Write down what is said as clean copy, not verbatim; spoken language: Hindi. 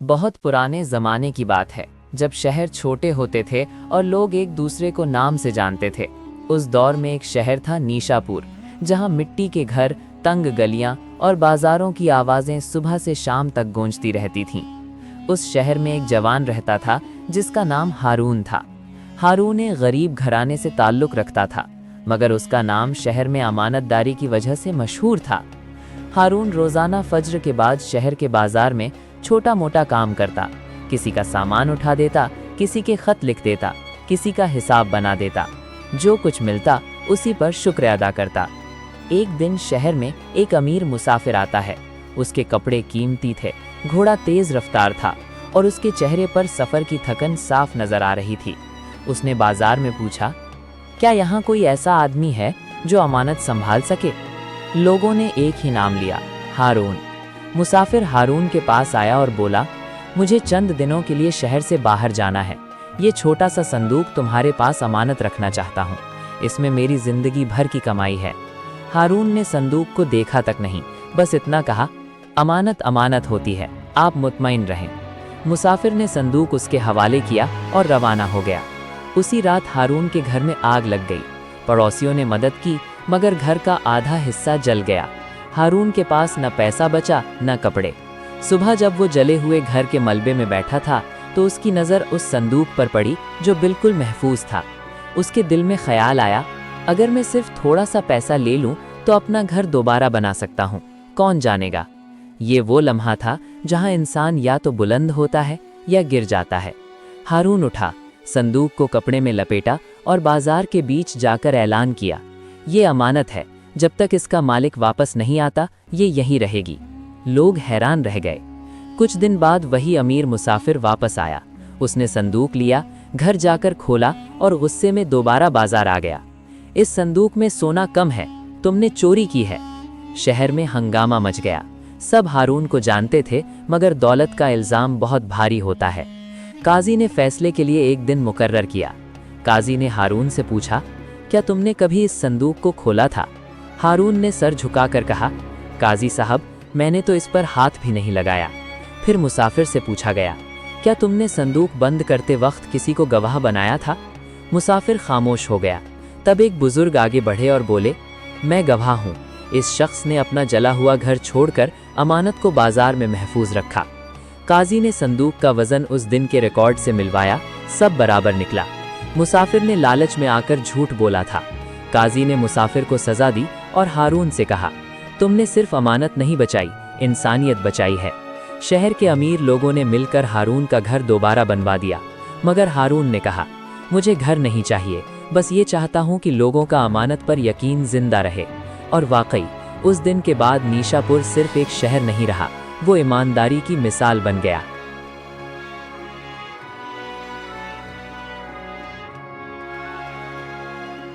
बहुत पुराने ज़माने की बात है, जब शहर छोटे होते थे और लोग एक दूसरे को नाम से जानते थे। उस दौर में एक शहर था नीशापुर, जहां मिट्टी के घर, तंग गलियां और बाजारों की आवाज़ें सुबह से शाम तक गूंजती रहती थीं। उस शहर में एक जवान रहता था जिसका नाम हारून था। हारून एक गरीब घराने से ताल्लुक़ रखता था, मगर उसका नाम शहर में अमानतदारी की वजह से मशहूर था। हारून रोज़ाना फज्र के बाद शहर के बाजार में छोटा मोटा काम करता। किसी का सामान उठा देता, किसी के खत लिख देता, किसी का हिसाब बना देता। जो कुछ मिलता उसी पर शुक्र अदा करता। एक दिन शहर में एक अमीर मुसाफिर आता है। उसके कपड़े कीमती थे, घोड़ा तेज रफ्तार था और उसके चेहरे पर सफ़र की थकन साफ नजर आ रही थी। उसने बाजार में पूछा, क्या यहाँ कोई ऐसा आदमी है जो अमानत संभाल सके? लोगों ने एक ही नाम लिया, हारून। मुसाफिर हारून के पास आया और बोला, मुझे चंद दिनों के लिए शहर से बाहर जाना है। ये छोटा सा संदूक तुम्हारे पास अमानत रखना चाहता हूँ। इसमें मेरी जिंदगी भर की कमाई है। हारून ने संदूक को देखा तक नहीं, बस इतना कहा, अमानत अमानत होती है, आप मुतमईन रहें। मुसाफिर ने संदूक उसके हवाले किया और रवाना हो गया। उसी रात हारून के घर में आग लग गई। पड़ोसियों ने मदद की, मगर घर का आधा हिस्सा जल गया। हारून के पास न पैसा बचा न कपड़े। सुबह जब वो जले हुए घर के मलबे में बैठा था तो उसकी नज़र उस संदूक पर पड़ी जो बिल्कुल महफूज था। उसके दिल में ख्याल आया, अगर मैं सिर्फ थोड़ा सा पैसा ले लूं तो अपना घर दोबारा बना सकता हूं, कौन जानेगा। ये वो लम्हा था जहां इंसान या तो बुलंद होता है या गिर जाता है। हारून उठा, संदूक को कपड़े में लपेटा और बाजार के बीच जाकर ऐलान किया, ये अमानत है, जब तक इसका मालिक वापस नहीं आता ये यहीं रहेगी। लोग हैरान रह गए। कुछ दिन बाद वही अमीर मुसाफिर वापस आया। उसने संदूक लिया, घर जाकर खोला और गुस्से में दोबारा बाजार आ गया। इस संदूक में सोना कम है, तुमने चोरी की है। शहर में हंगामा मच गया। सब हारून को जानते थे, मगर दौलत का इल्जाम बहुत भारी होता है। काजी ने फैसले के लिए एक दिन मुकर्रर किया। काजी ने हारून से पूछा, क्या तुमने कभी इस संदूक को खोला था? हारून ने सर झुकाकर कहा, काजी साहब, मैंने तो इस पर हाथ भी नहीं लगाया। फिर मुसाफिर से पूछा गया, क्या तुमने संदूक बंद करते वक्त किसी को गवाह बनाया था? मुसाफिर खामोश हो गया। तब एक बुजुर्ग आगे बढ़े और बोले, मैं गवाह हूँ। इस शख्स ने अपना जला हुआ घर छोड़कर अमानत को बाजार में महफूज रखा। काजी ने संदूक का वजन उस दिन के रिकॉर्ड से मिलवाया, सब बराबर निकला। मुसाफिर ने लालच में आकर झूठ बोला था। काजी ने मुसाफिर को सजा दी और हारून से कहा, तुमने सिर्फ अमानत नहीं बचाई, इंसानियत बचाई है। शहर के अमीर लोगों ने मिलकर हारून का घर दोबारा बनवा दिया, मगर हारून ने कहा, मुझे घर नहीं चाहिए, बस ये चाहता हूँ कि लोगों का अमानत पर यकीन जिंदा रहे। और वाकई उस दिन के बाद नीशापुर सिर्फ एक शहर नहीं रहा, वो ईमानदारी की मिसाल बन गया।